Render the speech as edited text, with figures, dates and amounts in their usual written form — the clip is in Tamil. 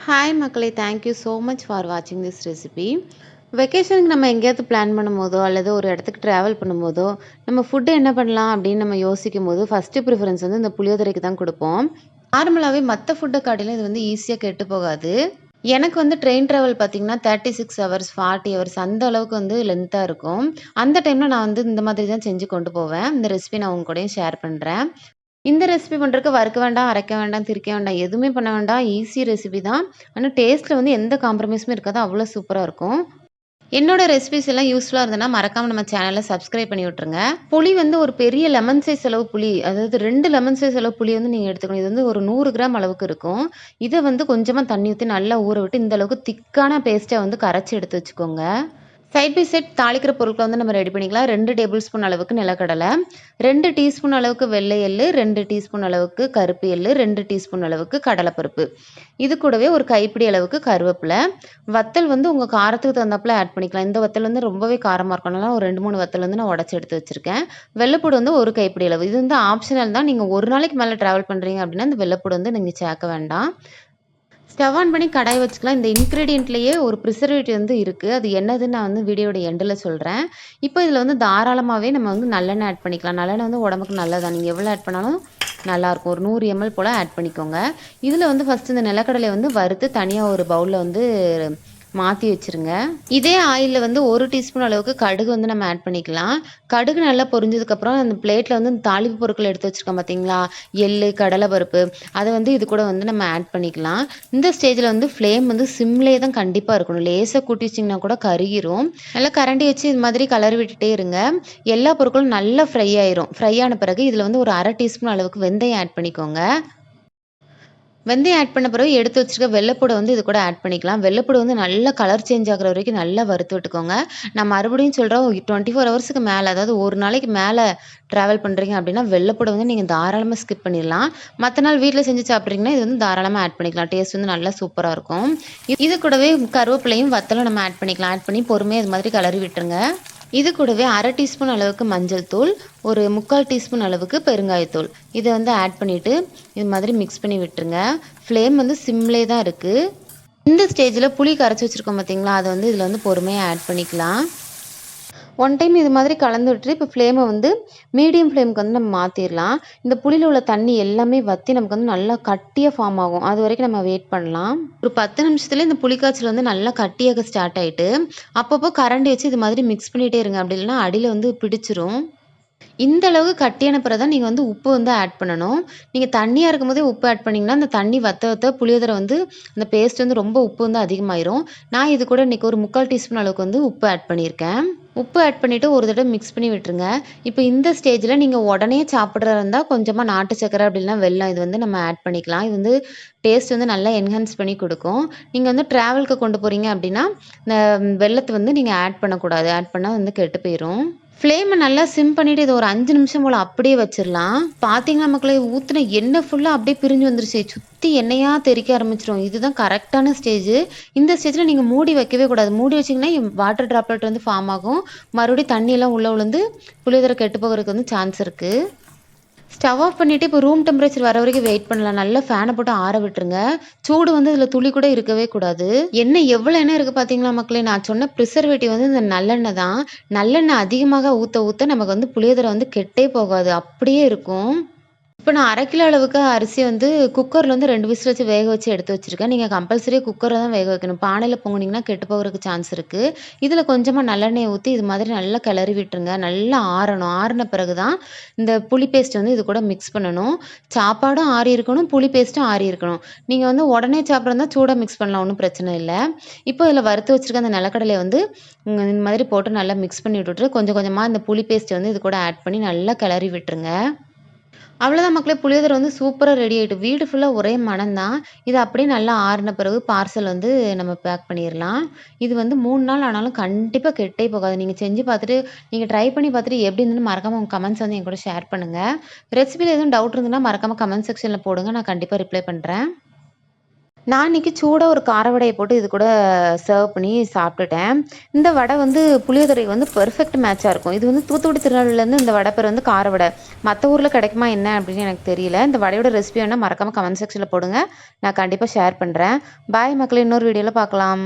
ஹாய் மக்களே! Thank you so much for வாட்சிங் திஸ் ரெசிபி. வெக்கேஷனுக்கு நம்ம எங்கேயாவது பிளான் பண்ணும்போதோ, அல்லது ஒரு இடத்துக்கு ட்ராவல் பண்ணும்போதோ, நம்ம ஃபுட்டு என்ன பண்ணலாம் அப்படின்னு நம்ம யோசிக்கும்போது, ஃபர்ஸ்ட்டு ப்ரிஃபரன்ஸ் வந்து இந்த புளியோதரைக்கு தான் குடுப்போம். நார்மலாவே மத்த ஃபுட்ட காட்டிலும் இது வந்து ஈஸியா கெட்டு போகாது. எனக்கு வந்து ட்ரெயின் ட்ராவல் பார்த்தீங்கன்னா, 36 ஹவர்ஸ், 40 ஹவர்ஸ் அந்த அளவுக்கு வந்து லென்த்தா இருக்கும். அந்த டைம்ல நான் வந்து இந்த மாதிரி தான் செஞ்சு கொண்டு போவேன். இந்த ரெசிபி நான் உங்க கூடயும் ஷேர் பண்றேன். இந்த ரெசிபி பண்றதுக்கு வறுக்க வேண்டாம், அரைக்க வேண்டாம், திரிக்க வேண்டாம். எதுவுமே பண்ண வேண்டாம். ஈஸி ரெசிபி தான். ஆனா டேஸ்ட்ல வந்து எந்த காம்ப்ரமைஸுமே இருக்காது. அவ்வளோ சூப்பரா இருக்கும். என்னோட ரெசிபீஸ் எல்லாம் யூஸ்ஃபுல்லா இருந்ததுன்னா, மறக்காம நம்ம சேனல சப்ஸ்கிரைப் பண்ணி விட்டுருங்க. புளி வந்து ஒரு பெரிய லெமன் சைஸ் அளவு புளி, அதாவது 2 லெமன் சைஸ் அளவு புளி வந்து நீங்க எடுத்துக்கணும். இது வந்து ஒரு 100 கிராம் அளவுக்கு இருக்கும். இத வந்து கொஞ்சமா தண்ணி ஊத்தி நல்லா ஊற விட்டு, இந்த அளவுக்கு திக்கான பேஸ்ட்டா வந்து கரைச்சு எடுத்து வச்சுக்கோங்க. சைட் பை சைட் தாளிக்கிற பொருட்கள வந்து நம்ம ரெடி பண்ணிக்கலாம். 2 டேபிள் ஸ்பூன் அளவுக்கு நிலக்கடலை, 2 டீஸ்பூன் அளவுக்கு வெள்ளை எள்ளு, 2 டீஸ்பூன் அளவுக்கு கருப்பு எள்ளு, 2 டீஸ்பூன் அளவுக்கு கடலைப்பருப்பு. இது கூடவே ஒரு கைப்பிடி அளவுக்கு கருவேப்பிலை. வத்தல் வந்து உங்க காரத்துக்கு தகுந்தாப்புல ஆட் பண்ணிக்கலாம். இந்த வத்தல் வந்து ரொம்பவே காரமா இருக்கும். அதனால ஒரு 2, 3 வத்தல் வந்து நான் உடைச்சு எடுத்து வச்சிருக்கேன். வெள்ளைப்பூடு வந்து ஒரு கைப்பிடி அளவு. இது வந்து ஆப்ஷனல் தான். நீங்க ஒரு நாளைக்கு மேல டிராவல் பண்றீங்க அப்படின்னா, இந்த வெள்ளைப்பூடு வந்து நீங்க சேர்க்க வேண்டாம். ஸ்டவ் ஆன் பண்ணி கடாய் வச்சுக்கலாம். இந்த இன்கிரீடியன்ட்லேயே ஒரு ப்ரிசர்வேட்டிவ் வந்து இருக்குது. அது என்னதுன்னு நான் வந்து வீடியோட எண்டில் சொல்கிறேன். இப்போ இதில் வந்து தாராளமாகவே நம்ம வந்து நல்லெண்ணெய் ஆட் பண்ணிக்கலாம். நல்லெண்ணெய் வந்து உடம்புக்கு நல்லதான். நீங்கள் எவ்வளோ ஆட் பண்ணாலும் நல்லாயிருக்கும். ஒரு 100 ml போல் ஆட் பண்ணிக்கோங்க. இதில் வந்து ஃபஸ்ட்டு இந்த நிலக்கடலையை வந்து வறுத்து தனியாக ஒரு பவுலில் வந்து மாற்றி வச்சுருங்க. இதே ஆயிலில் வந்து 1 டீஸ்பூன் அளவுக்கு கடுகு வந்து நம்ம ஆட் பண்ணிக்கலாம். கடுகு நல்லா பொரிஞ்சதுக்கப்புறம் அந்த பிளேட்டில் வந்து தாளிப்பு பொருட்கள் எடுத்து வச்சுருக்கோம் பார்த்தீங்களா, எள்ளு, கடலைப்பருப்பு, அதை வந்து இது கூட வந்து நம்ம ஆட் பண்ணிக்கலாம். இந்த ஸ்டேஜில் வந்து ஃப்ளேம் வந்து சிம்லேயே தான் கண்டிப்பாக இருக்கணும். லேசாக கூட்டி வச்சிங்கன்னா கூட கருகிரும். நல்லா கரண்டி வச்சு இது மாதிரி கலரி விட்டுட்டே இருங்க. எல்லா பொருட்களும் நல்லா ஃப்ரை ஆயிரும். ஃப்ரை ஆன பிறகு இதில் வந்து ஒரு 1/2 டீஸ்பூன் அளவுக்கு வெந்தயம் ஆட் பண்ணிக்கோங்க. வெந்தயம் ஆட் பண்ண பிறகு எடுத்து வச்சிருக்க வெள்ளைப்பூட வந்து இது கூட ஆட் பண்ணிக்கலாம். வெள்ளைப்பூடு வந்து நல்லா கலர் சேஞ்ச் ஆகுற வரைக்கும் நல்லா வறுத்து விட்டுக்கோங்க. நான் மறுபடியும் சொல்றேன், 24 ஹவர்ஸுக்கு மேல, அதாவது ஒரு நாளைக்கு மேல டிராவல் பண்றீங்க அப்படின்னா, வெள்ளைப்பூட வந்து நீங்க தாராளமா ஸ்கிப் பண்ணிடலாம். மத்த நாள் வீட்ல செஞ்சு சாப்பிட்றீங்கன்னா, இது வந்து தாராளமா ஆட் பண்ணிக்கலாம். டேஸ்ட் வந்து நல்லா சூப்பரா இருக்கும். இது கூடவே கருவேப்பிலையும், வத்தலும் நம்ம ஆட் பண்ணிக்கலாம். ஆட் பண்ணி பொறுமையா இது மாதிரி கிளறி விட்டுருங்க. இது கூடவே 1/2 டீஸ்பூன் அளவுக்கு மஞ்சள் தூள், ஒரு 3/4 டீஸ்பூன் அளவுக்கு பெருங்காயத்தூள். இதை வந்து ஆட் பண்ணிவிட்டு இது மாதிரி மிக்ஸ் பண்ணி விட்டுருங்க. ஃப்ளேம் வந்து சிம்லே தான் இருக்குது. இந்த ஸ்டேஜில் புளி கரைச்சி வச்சுருக்கோம் பார்த்தீங்களா, அதை வந்து இதில் வந்து பொறுமையாக ஆட் பண்ணிக்கலாம். ஒன் டைம் இது மாதிரி கலந்து விட்டுட்டு இப்போ ஃப்ளேமை வந்து மீடியம் ஃப்ளேமுக்கு வந்து நம்ம மாற்றிடலாம். இந்த புளியில் உள்ள தண்ணி எல்லாமே வற்றி நமக்கு வந்து நல்லா கட்டியாக ஃபார்ம் ஆகும். அது வரைக்கும் நம்ம வெயிட் பண்ணலாம். ஒரு 10 நிமிஷத்துல இந்த புளிக்காய்ச்சல் வந்து நல்லா கட்டியாக ஸ்டார்ட் ஆகிட்டு, அப்பப்போ கரண்டி வச்சு இது மாதிரி மிக்ஸ் பண்ணிகிட்டே இருங்க. அப்படி இல்லைன்னா அடியில் வந்து பிடிச்சிரும். இந்த அளவுக்கு கட்டியான பிறகு தான் நீங்கள் வந்து உப்பு வந்து ஆட் பண்ணணும். நீங்கள் தண்ணியாக இருக்கும்போதே உப்பு ஆட் பண்ணிங்கன்னா, அந்த தண்ணி வத்த வத்த புளியோதரை வந்து அந்த பேஸ்ட் வந்து ரொம்ப உப்பு வந்து அதிகமாயிரும். நான் இது கூட இன்றைக்கி ஒரு 3/4 டீஸ்பூன் அளவுக்கு வந்து உப்பு ஆட் பண்ணியிருக்கேன். உப்பு ஆட் பண்ணிவிட்டு ஒரு தடவை மிக்ஸ் பண்ணி விட்டுருங்க. இப்போ இந்த ஸ்டேஜில் நீங்கள் உடனே சாப்பிட்றதா இருந்தால் கொஞ்சமாக நாட்டு சர்க்கரை அப்படி இல்லைனா வெல்லம் இது வந்து நம்ம ஆட் பண்ணிக்கலாம். இது வந்து டேஸ்ட் வந்து நல்லா என்ஹான்ஸ் பண்ணி கொடுக்கும். நீங்கள் வந்து ட்ராவலுக்கு கொண்டு போகிறீங்க அப்படின்னா, இந்த வெல்லத்தை வந்து நீங்கள் ஆட் பண்ணக்கூடாது. ஆட் பண்ணால் வந்து கெட்டு போயிடும். ஃப்ளேமை நல்லா சிம் பண்ணிவிட்டு இதை ஒரு 5 நிமிஷம் போல் அப்படியே வச்சிடலாம். பார்த்தீங்கன்னா மக்களே, ஊற்றின எண்ணெய் ஃபுல்லாக அப்படியே பிரிஞ்சு வந்துருச்சு. சுற்றி எண்ணெயாக தெறிக்க ஆரம்பிச்சிடும். இதுதான் கரெக்டான ஸ்டேஜ். இந்த ஸ்டேஜில் நீங்கள் மூடி வைக்கவே கூடாது. மூடி வச்சிங்கன்னா வாட்டர் ட்ராப்லெட் வந்து ஃபார்ம் ஆகும். மறுபடியும் தண்ணியெல்லாம் உள்ளே விழுந்து புளியோதரை கெட்டு போகிறதுக்கு வந்து சான்ஸ் இருக்குது. ஸ்டவ் ஆஃப் பண்ணிவிட்டு இப்போ ரூம் டெம்பரேச்சர் வர வரைக்கும் வெயிட் பண்ணலாம். நல்லா ஃபேனை போட்டு ஆற விட்டுருங்க. சூடு வந்து இதில் துளி கூட இருக்கவே கூடாது. எண்ணெய் எவ்வளோ எண்ணெய் இருக்குது பார்த்தீங்களா மக்களே. நான் சொன்ன ப்ரிசர்வேட்டிவ் வந்து இந்த நல்லெண்ணெய் தான். நல்லெண்ணெய் அதிகமாக ஊற்ற ஊற்ற நமக்கு வந்து புளியோதரை வந்து கெட்டே போகாது. அப்படியே இருக்கும். இப்போ நான் 1/2 கிலோ அளவுக்கு அரிசி வந்து குக்கரில் வந்து 2 விசில் வச்சு வேக வச்சு எடுத்து வச்சுருக்கேன். நீங்கள் கம்பல்சரி குக்கரில் தான் வேக வைக்கணும். பானையில் பொங்குனீங்கன்னா கெட்டு போகிறதுக்கு சான்ஸ் இருக்குது. இதில் கொஞ்சமாக நல்லெண்ணெய் ஊற்றி இது மாதிரி நல்லா கிளறி விட்டுருங்க. நல்லா ஆறணும். ஆறின பிறகு தான் இந்த புளி பேஸ்ட் வந்து இது கூட மிக்ஸ் பண்ணணும். சாப்பாடும் ஆறி இருக்கணும், புளி பேஸ்ட்டும் ஆறி இருக்கணும். நீங்கள் வந்து உடனே சாப்பிட்றதா சூடாக மிக்ஸ் பண்ணலாம், ஒன்றும் பிரச்சனை இல்லை. இப்போ இதில் வறுத்து வச்சுருக்க அந்த நிலக்கடலையை வந்து இந்த மாதிரி போட்டு நல்லா மிக்ஸ் பண்ணி விட்டுட்டு கொஞ்சம் கொஞ்சமாக இந்த புளி பேஸ்ட்டை வந்து இது கூட ஆட் பண்ணி நல்லா கிளறி விட்டுருங்க. அவ்வளோதான் மக்களே, புளியோதரை வந்து சூப்பராக ரெடி ஆகிட்டு. வீடு ஃபுல்லாக ஒரே மணம் தான். இது அப்படியே நல்லா ஆறின பிறகு பார்சல் வந்து நம்ம பேக் பண்ணிடலாம். இது வந்து 3 நாள் ஆனாலும் கண்டிப்பாக கெட்டே போகாது. நீங்கள் செஞ்சு பார்த்துட்டு, நீங்கள் ட்ரை பண்ணி பார்த்துட்டு எப்படி இருந்துன்னு மறக்காமல் உங்கள் கமெண்ட்ஸ் வந்து என் கூட ஷேர் பண்ணுங்கள். ரெசிபியில் எதுவும் டவுட் இருந்ததுன்னா மறக்காமல் கமெண்ட் செக்ஷனில் போடுங்க. நான் கண்டிப்பாக ரிப்ளை பண்ணுறேன். நான் இன்னைக்கு சூடா ஒரு கார வடைய போட்டு இது கூட சர்வ் பண்ணி சாப்பிட்டுட்டேன். இந்த வடை வந்து புளியோதரைக்கு வந்து பெர்ஃபெக்ட் மேட்சா இருக்கும். இது வந்து தூத்துக்குடி, திருநெல்வேலிலேருந்து இந்த வடை பேர் வந்து கார வடை. மத்த ஊர்ல கிடைக்குமா என்ன அப்படின்னு எனக்கு தெரியல. இந்த வடையோட ரெசிபி வேணா மறக்காம கமெண்ட் செக்ஷன்ல போடுங்க. நான் கண்டிப்பா ஷேர் பண்றேன். பாய் மக்களே! இன்னொரு வீடியோல பார்க்கலாம்.